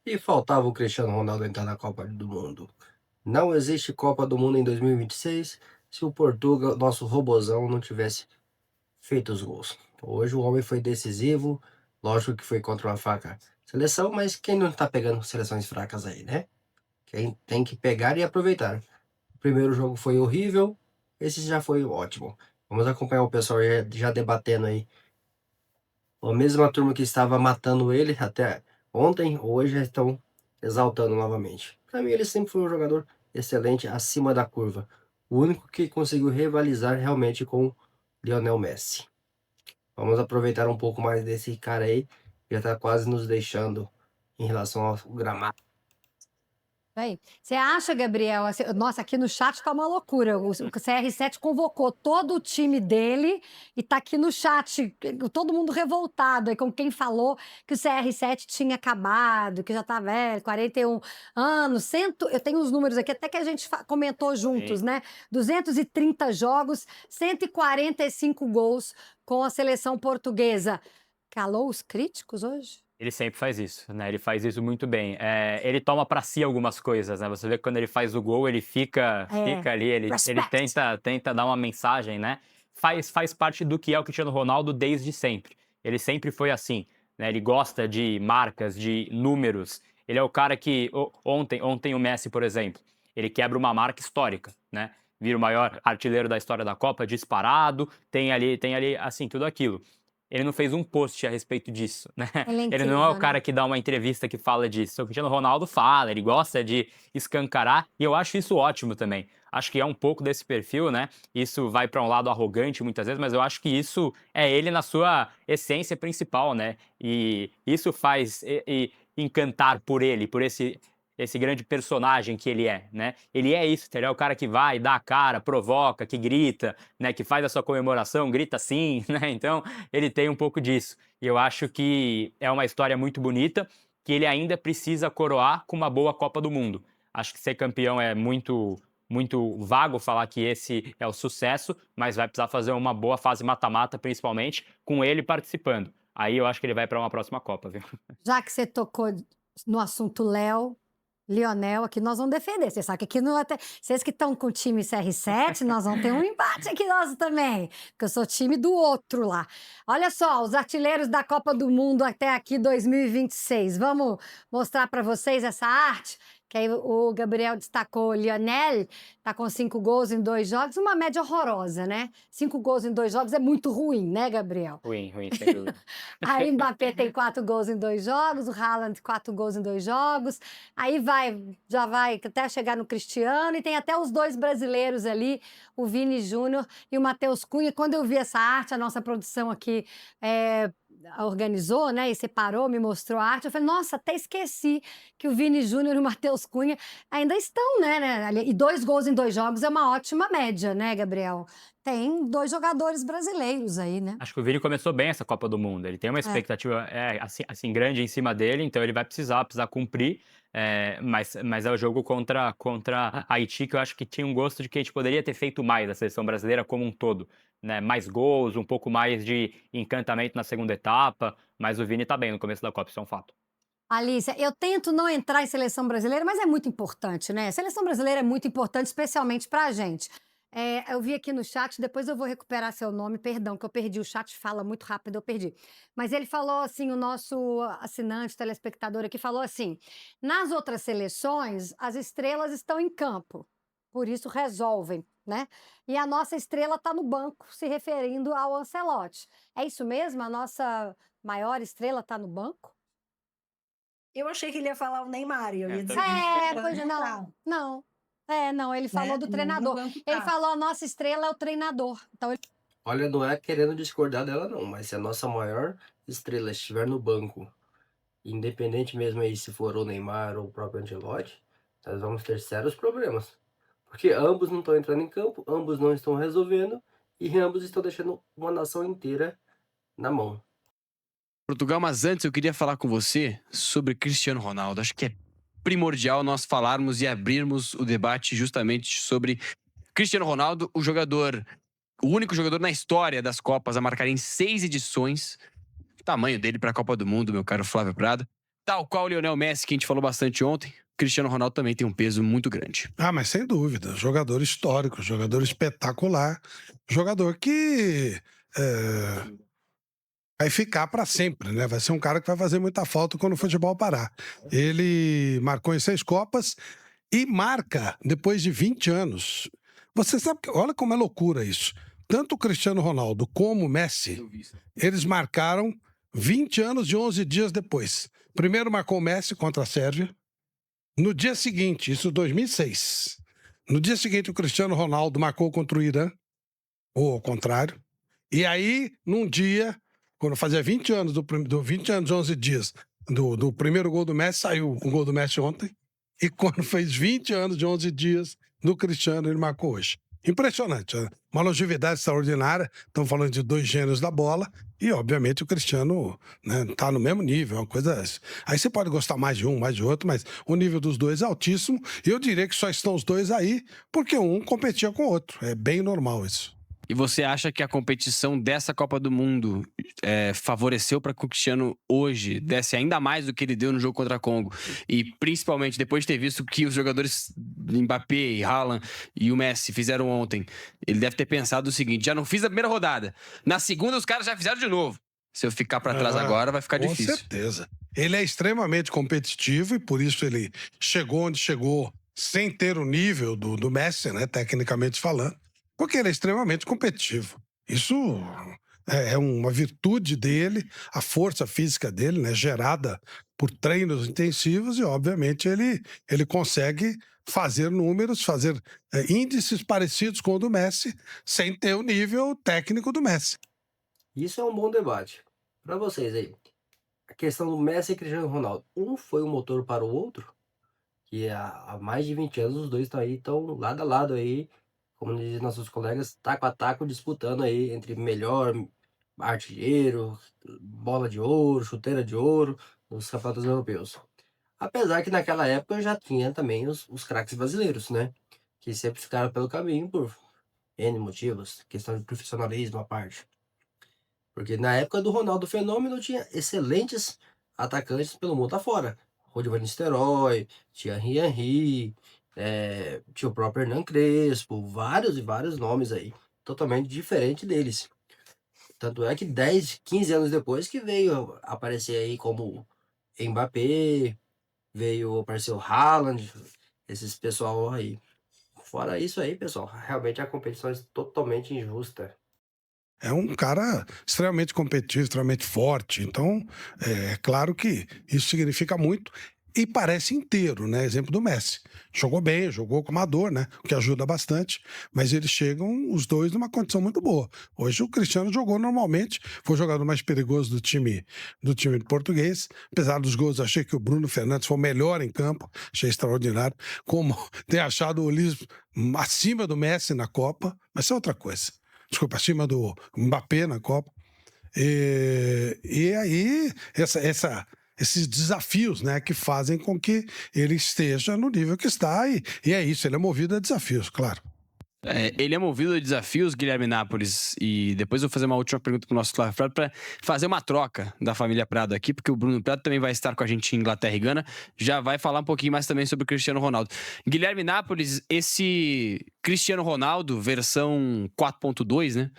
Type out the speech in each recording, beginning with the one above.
E faltava o Cristiano Ronaldo entrar na Copa do Mundo. Não existe Copa do Mundo em 2026 se o Portugal, nosso robozão, não tivesse feito os gols. Hoje o homem foi decisivo, lógico que foi contra uma fraca seleção, mas quem não tá pegando seleções fracas aí, né? Quem tem que pegar e aproveitar. O primeiro jogo foi horrível, esse já foi ótimo. Vamos acompanhar o pessoal já debatendo aí. A mesma turma que estava matando ele até ontem, hoje já estão exaltando novamente. Para mim, ele sempre foi um jogador excelente, acima da curva. O único que conseguiu rivalizar realmente com Lionel Messi. Vamos aproveitar um pouco mais desse cara aí, que já está quase nos deixando em relação ao gramado. Aí. Você acha, Gabriel, assim, nossa, aqui no chat tá uma loucura. O CR7 convocou todo o time dele e tá aqui no chat, todo mundo revoltado aí com quem falou que o CR7 tinha acabado, que já tá velho, 41 anos, eu tenho os números aqui, até que a gente comentou juntos, Sim. né? 230 jogos, 145 gols com a seleção portuguesa. Calou os críticos hoje? Ele sempre faz isso, né? Ele faz isso muito bem. Ele toma pra si algumas coisas, né? Você vê que quando ele faz o gol, ele fica, É, fica ali, ele respect. tenta dar uma mensagem, né? Faz parte do que é o Cristiano Ronaldo desde sempre. Ele sempre foi assim, né? Ele gosta de marcas, de números. Ele é o cara que ontem o Messi, por exemplo, ele quebra uma marca histórica, né? Vira o maior artilheiro da história da Copa, disparado, tem ali assim tudo aquilo. Ele não fez um post a respeito disso, né? Ele é Ele não é o incrível, né? cara que dá uma entrevista que fala disso. O Cristiano Ronaldo fala, ele gosta de escancarar e eu acho isso ótimo também. Acho que é um pouco desse perfil, né? Isso vai para um lado arrogante muitas vezes, mas eu acho que isso é ele na sua essência principal, né? E isso faz encantar por ele, por esse grande personagem que ele é, né? Ele é isso, ele é o cara que vai, dá a cara, provoca, que grita, né? Que faz a sua comemoração, grita sim, né? Então, ele tem um pouco disso. E eu acho que é uma história muito bonita, que ele ainda precisa coroar com uma boa Copa do Mundo. Acho que ser campeão é muito vago falar que esse é o sucesso, mas vai precisar fazer uma boa fase mata-mata, principalmente com ele participando. Aí eu acho que ele vai para uma próxima Copa, viu? Já que você tocou no assunto Lionel, aqui nós vamos defender. Você sabe que aqui não até. Vocês que estão com o time CR7, nós vamos ter um embate aqui nós também, porque eu sou time do outro lá. Olha só, os artilheiros da Copa do Mundo até aqui 2026. Vamos mostrar para vocês essa arte? Que aí o Gabriel destacou o Lionel, tá com 5 gols em 2 jogos, uma média horrorosa, né? 5 gols em 2 jogos é muito ruim, né, Gabriel? Ruim, ruim, sem dúvida. Aí Mbappé tem 4 gols em 2 jogos, o Haaland 4 gols em 2 jogos. Aí já vai até chegar no Cristiano e tem até os 2 brasileiros ali, o Vini Júnior e o Matheus Cunha. Quando eu vi essa arte, a nossa produção aqui organizou, né, e separou, me mostrou a arte. Eu falei, nossa, até esqueci que o Vini Júnior e o Matheus Cunha ainda estão, né? E 2 gols em 2 jogos é uma ótima média, né, Gabriel? Tem 2 jogadores brasileiros aí, né? Acho que o Vini começou bem essa Copa do Mundo. Ele tem uma É. expectativa assim grande em cima dele, então ele vai precisar cumprir. Mas é o jogo contra Haiti que eu acho que tinha um gosto de que a gente poderia ter feito mais, a seleção brasileira como um todo, né? Mais gols, um pouco mais de encantamento na segunda etapa, mas o Vini tá bem no começo da Copa, isso é um fato. Alice, eu tento não entrar em seleção brasileira, mas é muito importante, né? Seleção brasileira é muito importante, especialmente pra gente. Eu vi aqui no chat, depois eu vou recuperar seu nome, perdão, que eu perdi, o chat fala muito rápido, eu perdi. Mas ele falou assim, o nosso assinante, telespectador aqui, falou assim: nas outras seleções, as estrelas estão em campo, por isso resolvem, né? E a nossa estrela está no banco, se referindo ao Ancelotti. É isso mesmo? A nossa maior estrela está no banco? Eu achei que ele ia falar o Neymar, e eu É, ia dizer também. que Pois é, não tá, não. Não, ele falou né, do no treinador. banco Ele tá. falou: "A nossa estrela é o treinador". Então ele Olha, não é querendo discordar dela não, mas se a nossa maior estrela estiver no banco, independente mesmo aí se for o Neymar ou o próprio Ancelotti, nós vamos ter sérios problemas. Porque ambos não estão entrando em campo, ambos não estão resolvendo e ambos estão deixando uma nação inteira na mão. Portugal, mas antes eu queria falar com você sobre Cristiano Ronaldo. Acho que é primordial nós falarmos e abrirmos o debate justamente sobre Cristiano Ronaldo, o único jogador na história das Copas a marcar em 6 edições. O tamanho dele para a Copa do Mundo, meu caro Flávio Prado. tal qual o Lionel Messi, que a gente falou bastante ontem, Cristiano Ronaldo também tem um peso muito grande. Ah, mas sem dúvida. Jogador histórico, jogador espetacular. Jogador que vai ficar para sempre, né? Vai ser um cara que vai fazer muita falta quando o futebol parar. Ele marcou em 6 Copas e marca depois de 20 anos. Você sabe que, olha como é loucura isso. Tanto o Cristiano Ronaldo como o Messi, eles marcaram 20 anos e 11 dias depois. Primeiro marcou o Messi contra a Sérvia. No dia seguinte, isso 2006. No dia seguinte, o Cristiano Ronaldo marcou contra o Irã, ou ao contrário. E aí, num dia, quando fazia 20 anos, 20 anos e 11 dias do primeiro gol do Messi, saiu o gol do Messi ontem. E quando fez 20 anos de 11 dias do Cristiano, ele marcou hoje. Impressionante, né? Uma longevidade extraordinária. Estamos falando de 2 gênios da bola. E, obviamente, o Cristiano, né, tá no mesmo nível. É uma coisa. Aí você pode gostar mais de um, mais de outro, mas o nível dos dois é altíssimo. E eu diria que só estão os dois aí porque um competia com o outro. É bem normal isso. E você acha que a competição dessa Copa do Mundo favoreceu para que o Cristiano hoje desse ainda mais do que ele deu no jogo contra a Congo? E principalmente depois de ter visto que os jogadores Mbappé, e Haaland e o Messi fizeram ontem, ele deve ter pensado o seguinte: já não fiz a primeira rodada, na segunda os caras já fizeram de novo. Se eu ficar para trás agora, vai ficar difícil. Com certeza. Ele é extremamente competitivo e por isso ele chegou onde chegou sem ter o nível do Messi, né, tecnicamente falando. Porque ele é extremamente competitivo. Isso é uma virtude dele, a força física dele, né, gerada por treinos intensivos, e obviamente ele consegue fazer números, fazer índices parecidos com o do Messi, sem ter o nível técnico do Messi. Isso é um bom debate. Para vocês aí, a questão do Messi e Cristiano Ronaldo, um foi o motor para o outro, que há mais de 20 anos os dois estão lado a lado aí, como dizem nossos colegas, taco a taco, disputando aí entre melhor artilheiro, bola de ouro, chuteira de ouro nos campeonatos europeus. Apesar que naquela época já tinha também os craques brasileiros, né? Que sempre ficaram pelo caminho por N motivos, questão de profissionalismo à parte. Porque na época do Ronaldo Fenômeno tinha excelentes atacantes pelo mundo afora. Rony Van Nistelrooy, Thierry Henry, tinha o próprio Hernan Crespo, vários e vários nomes aí, totalmente diferente deles. Tanto é que 10, 15 anos depois que veio aparecer aí como Mbappé, veio aparecer o Haaland, esses pessoal aí. Fora isso aí, pessoal, realmente a competição é totalmente injusta. É um cara extremamente competitivo, extremamente forte. Então, é claro que isso significa muito. E parece inteiro, né? Exemplo do Messi. Jogou bem, jogou com amador, né? O que ajuda bastante. Mas eles chegam, os dois, numa condição muito boa. Hoje o Cristiano jogou normalmente, foi o jogador mais perigoso do time português. Apesar dos gols, achei que o Bruno Fernandes foi o melhor em campo. Achei extraordinário. Como ter achado o Ulisses acima do Messi na Copa. Mas isso é outra coisa. Desculpa, acima do Mbappé na Copa. E aí, esses desafios, né, que fazem com que ele esteja no nível que está, e é isso, ele é movido a desafios, claro. Ele é movido a desafios, Guilherme Nápoles, e depois eu vou fazer uma última pergunta para o nosso Flávio Prado para fazer uma troca da família Prado aqui, porque o Bruno Prado também vai estar com a gente em Inglaterra e Gana, já vai falar um pouquinho mais também sobre o Cristiano Ronaldo. Guilherme Nápoles, esse Cristiano Ronaldo, versão 4.2, né?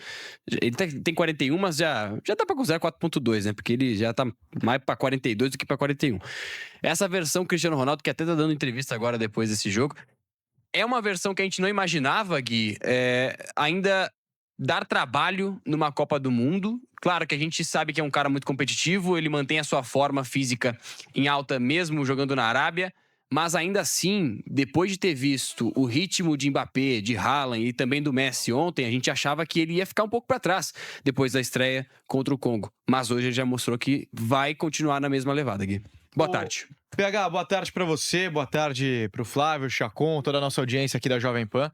Ele tem 41, mas já dá para considerar 4.2, né? Porque ele já tá mais para 42 do que para 41. Essa versão Cristiano Ronaldo, que até tá dando entrevista agora depois desse jogo, é uma versão que a gente não imaginava, Gui, ainda dar trabalho numa Copa do Mundo. Claro que a gente sabe que é um cara muito competitivo, ele mantém a sua forma física em alta mesmo jogando na Arábia, mas ainda assim, depois de ter visto o ritmo de Mbappé, de Haaland e também do Messi ontem, a gente achava que ele ia ficar um pouco para trás depois da estreia contra o Congo. Mas hoje ele já mostrou que vai continuar na mesma levada, Gui. Boa tarde. PH, boa tarde pra você, boa tarde pro Flávio, Chacon, toda a nossa audiência aqui da Jovem Pan.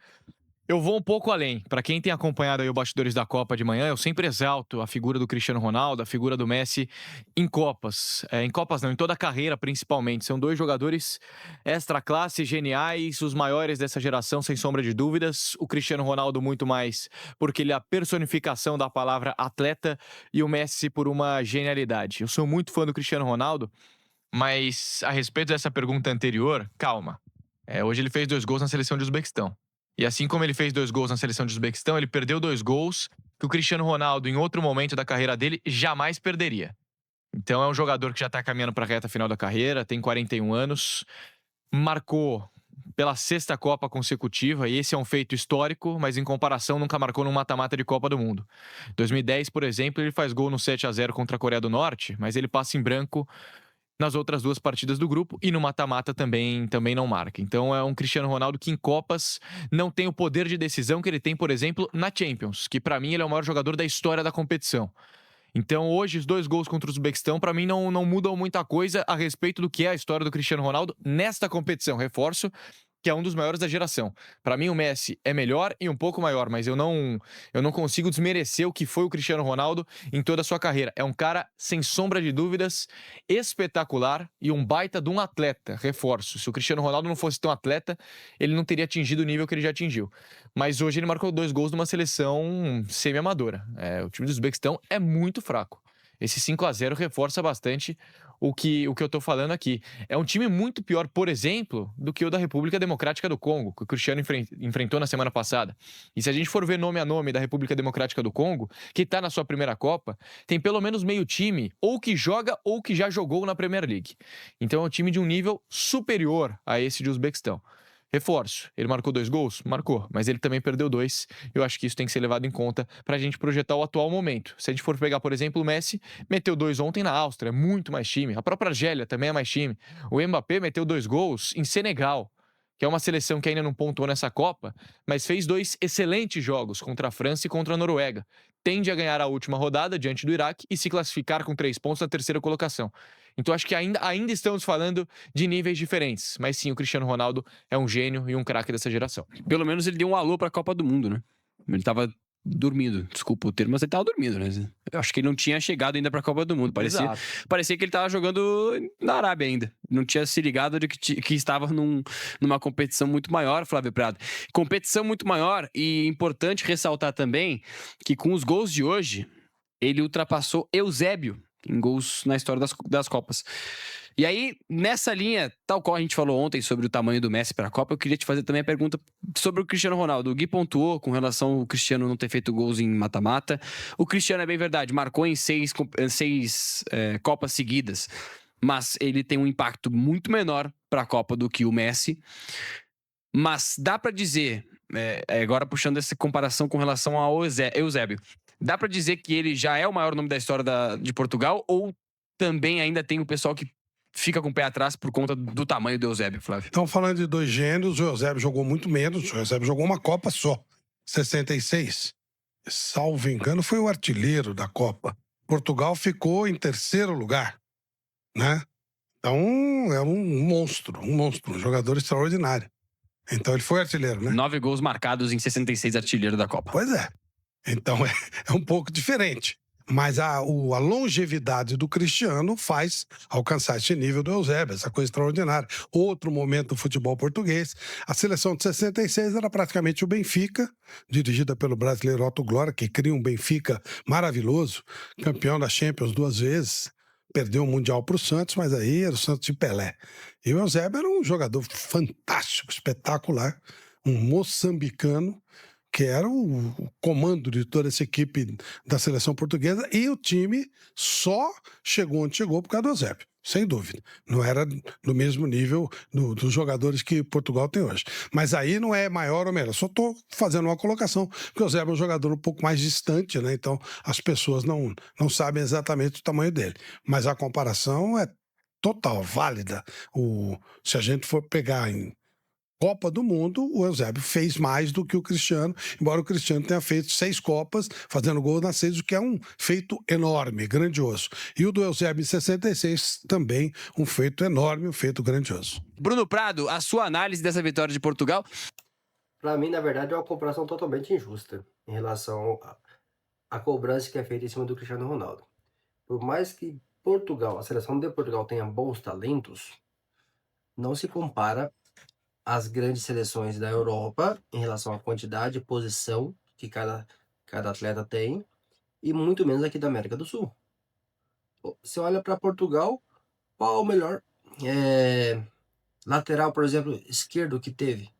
Eu vou um pouco além. Pra quem tem acompanhado aí o Bastidores da Copa de manhã, eu sempre exalto a figura do Cristiano Ronaldo, a figura do Messi em Copas. Em Copas não, em toda a carreira principalmente. São dois jogadores extra classe, geniais, os maiores dessa geração, sem sombra de dúvidas. O Cristiano Ronaldo muito mais porque ele é a personificação da palavra atleta e o Messi por uma genialidade. Eu sou muito fã do Cristiano Ronaldo. Mas a respeito dessa pergunta anterior, calma. Hoje ele fez 2 gols na seleção de Uzbequistão. E assim como ele fez 2 gols na seleção de Uzbequistão, ele perdeu 2 gols que o Cristiano Ronaldo, em outro momento da carreira dele, jamais perderia. Então é um jogador que já tá caminhando para a reta final da carreira, tem 41 anos, marcou pela 6ª Copa consecutiva, e esse é um feito histórico, mas em comparação nunca marcou num mata-mata de Copa do Mundo. 2010, por exemplo, ele faz gol no 7-0 contra a Coreia do Norte, mas ele passa em branco nas outras 2 partidas do grupo e no mata-mata também não marca. Então é um Cristiano Ronaldo que em Copas não tem o poder de decisão que ele tem, por exemplo, na Champions, que para mim ele é o maior jogador da história da competição. Então hoje os 2 gols contra o Uzbequistão para mim não mudam muita coisa a respeito do que é a história do Cristiano Ronaldo nesta competição. Reforço que é um dos maiores da geração. Para mim o Messi é melhor e um pouco maior, mas eu não consigo desmerecer o que foi o Cristiano Ronaldo em toda a sua carreira. É um cara, sem sombra de dúvidas, espetacular e um baita de um atleta. Reforço, se o Cristiano Ronaldo não fosse tão atleta, ele não teria atingido o nível que ele já atingiu. Mas hoje ele marcou 2 gols numa seleção semi-amadora. O time do Uzbequistão é muito fraco. Esse 5-0 reforça bastante o que eu tô falando aqui. É um time muito pior, por exemplo, do que o da República Democrática do Congo, que o Cristiano enfrentou na semana passada. E se a gente for ver nome a nome da República Democrática do Congo, que tá na sua primeira Copa, tem pelo menos meio time ou que joga ou que já jogou na Premier League. Então é um time de um nível superior a esse de Uzbequistão. Reforço, ele marcou 2 gols? Marcou, mas ele também perdeu 2. Eu acho que isso tem que ser levado em conta pra gente projetar o atual momento. Se a gente for pegar, por exemplo, o Messi, meteu 2 ontem na Áustria, é muito mais time. A própria Argélia também é mais time. O Mbappé meteu 2 gols em Senegal, que é uma seleção que ainda não pontuou nessa Copa, mas fez 2 excelentes jogos contra a França e contra a Noruega. Tende a ganhar a última rodada diante do Iraque e se classificar com 3 pontos na 3ª colocação. Então acho que ainda estamos falando de níveis diferentes. Mas sim, o Cristiano Ronaldo é um gênio e um craque dessa geração. Pelo menos ele deu um alô pra Copa do Mundo, né? Ele tava dormindo, desculpa o termo, mas ele tava dormindo, né? Eu acho que ele não tinha chegado ainda pra Copa do Mundo. Parecia que ele tava jogando na Arábia ainda. Não tinha se ligado de que estava numa competição muito maior, Flávio Prado. Competição muito maior, e importante ressaltar também que com os gols de hoje, ele ultrapassou Eusébio em gols na história das Copas. E aí, nessa linha, tal qual a gente falou ontem sobre o tamanho do Messi para a Copa, eu queria te fazer também a pergunta sobre o Cristiano Ronaldo. O Gui pontuou com relação ao Cristiano não ter feito gols em mata-mata. O Cristiano, é bem verdade, marcou em 6 Copas seguidas, mas ele tem um impacto muito menor para a Copa do que o Messi. Mas dá para dizer, agora puxando essa comparação com relação ao Eusébio, dá para dizer que ele já é o maior nome da história de Portugal, ou também ainda tem o pessoal que fica com o pé atrás por conta do tamanho do Eusébio, Flávio? Então, falando de 2 gênios, o Eusébio jogou muito menos. O Eusébio jogou uma Copa só, 66. Salvo engano, foi o artilheiro da Copa. Portugal ficou em 3º lugar, né? Então, é um monstro, um jogador extraordinário. Então, ele foi artilheiro, né? 9 gols marcados em 66, artilheiro da Copa. Pois é. Então, é um pouco diferente. Mas a longevidade do Cristiano faz alcançar esse nível do Eusébio, essa coisa extraordinária. Outro momento do futebol português. A seleção de 66 era praticamente o Benfica, dirigida pelo brasileiro Otto Glória, que cria um Benfica maravilhoso, campeão da Champions 2 vezes. Perdeu o Mundial para o Santos, mas aí era o Santos de Pelé. E o Eusébio era um jogador fantástico, espetacular, um moçambicano, que era o comando de toda essa equipe da seleção portuguesa, e o time só chegou onde chegou por causa do Eusébio, sem dúvida. Não era no mesmo nível dos jogadores que Portugal tem hoje. Mas aí não é maior ou menor, só estou fazendo uma colocação, porque o Eusébio é um jogador um pouco mais distante, né? Então as pessoas não sabem exatamente o tamanho dele. Mas a comparação é total, válida. Se a gente for pegar em Copa do Mundo, o Eusébio fez mais do que o Cristiano, embora o Cristiano tenha feito 6 Copas, fazendo gol nas 6, o que é um feito enorme, grandioso. E o do Eusébio em 66 também um feito enorme, um feito grandioso. Bruno Prado, a sua análise dessa vitória de Portugal? Para mim, na verdade, é uma comparação totalmente injusta em relação à cobrança que é feita em cima do Cristiano Ronaldo. Por mais que a seleção de Portugal tenha bons talentos, não se compara as grandes seleções da Europa em relação à quantidade e posição que cada atleta tem, e muito menos aqui da América do Sul. Você olha para Portugal qual o melhor lateral, por exemplo, esquerdo que teve?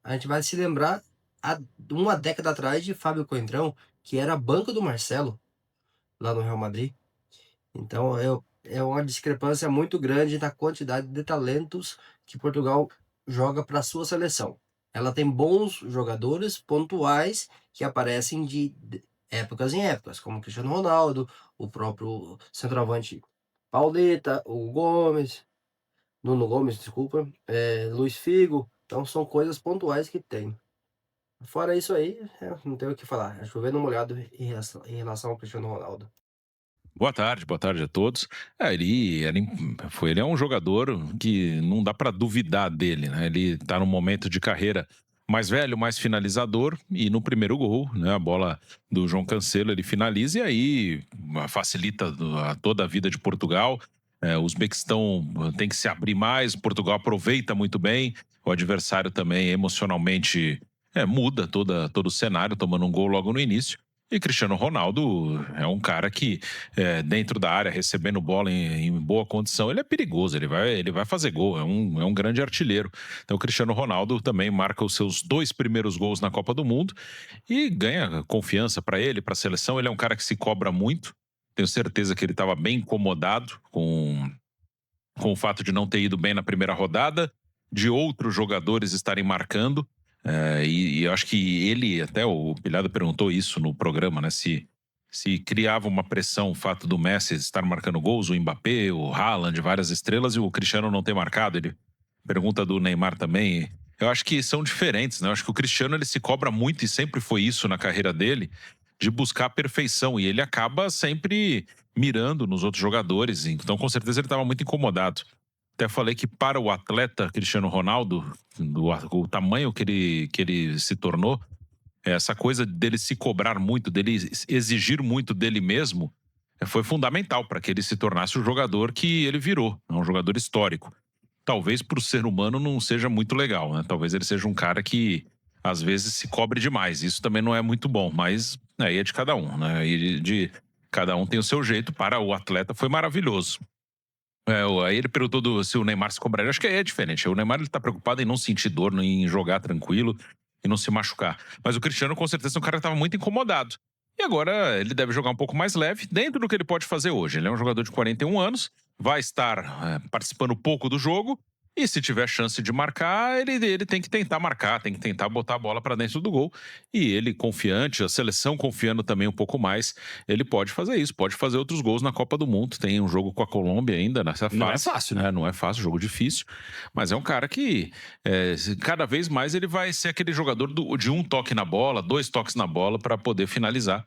A gente vai se lembrar há uma década atrás de Fábio Coentrão, que era banco do Marcelo lá no Real Madrid. Então é uma discrepância muito grande na quantidade de talentos que Portugal joga para a sua seleção. Ela tem bons jogadores pontuais que aparecem de épocas em épocas, como Cristiano Ronaldo, o próprio centroavante Pauleta, o Nuno Gomes, desculpa, Luiz Figo. Então são coisas pontuais que tem. Fora isso aí, não tenho o que falar. É chover no molhado em relação ao Cristiano Ronaldo. Boa tarde a todos. Ele é um jogador que não dá para duvidar dele, né? Ele tá num momento de carreira mais velho, mais finalizador, e no primeiro gol, né, a bola do João Cancelo, ele finaliza e aí facilita toda a vida de Portugal. O Uzbequistão tem que se abrir mais, Portugal aproveita muito bem, o adversário também emocionalmente muda todo o cenário, tomando um gol logo no início. E Cristiano Ronaldo é um cara que, dentro da área, recebendo bola em boa condição, ele é perigoso, ele vai fazer gol, é um grande artilheiro. Então o Cristiano Ronaldo também marca os seus 2 primeiros gols na Copa do Mundo e ganha confiança para ele, para a seleção. Ele é um cara que se cobra muito. Tenho certeza que ele estava bem incomodado com o fato de não ter ido bem na primeira rodada, de outros jogadores estarem marcando. E eu acho que ele, até o Pilhado perguntou isso no programa, né? Se criava uma pressão o fato do Messi estar marcando gols, o Mbappé, o Haaland, várias estrelas, e o Cristiano não ter marcado. Ele pergunta do Neymar também. Eu acho que são diferentes, né? Eu acho que o Cristiano ele se cobra muito, e sempre foi isso na carreira dele, de buscar a perfeição. E ele acaba sempre mirando nos outros jogadores. Então, com certeza, ele estava muito incomodado. Até falei que para o atleta Cristiano Ronaldo, o tamanho que ele se tornou, essa coisa dele se cobrar muito, dele exigir muito dele mesmo, foi fundamental para que ele se tornasse o jogador que ele virou, um jogador histórico. Talvez para o ser humano não seja muito legal, né? Talvez ele seja um cara que às vezes se cobre demais. Isso também não é muito bom, mas aí é de cada um, né? E cada um tem o seu jeito. Para o atleta foi maravilhoso. Aí ele perguntou se o Neymar se cobraria. Acho que aí é diferente. O Neymar ele tá preocupado em não sentir dor, em jogar tranquilo e não se machucar. Mas o Cristiano, com certeza, é um cara que estava muito incomodado. E agora ele deve jogar um pouco mais leve, dentro do que ele pode fazer hoje. Ele é um jogador de 41 anos, vai estar participando pouco do jogo. E se tiver chance de marcar, ele tem que tentar marcar, tem que tentar botar a bola para dentro do gol. E ele confiante, a seleção confiando também um pouco mais, ele pode fazer isso, pode fazer outros gols na Copa do Mundo. Tem um jogo com a Colômbia ainda nessa fase. Não é fácil, né? Não é fácil, jogo difícil. Mas é um cara que cada vez mais ele vai ser aquele jogador de um toque na bola, 2 toques na bola para poder finalizar.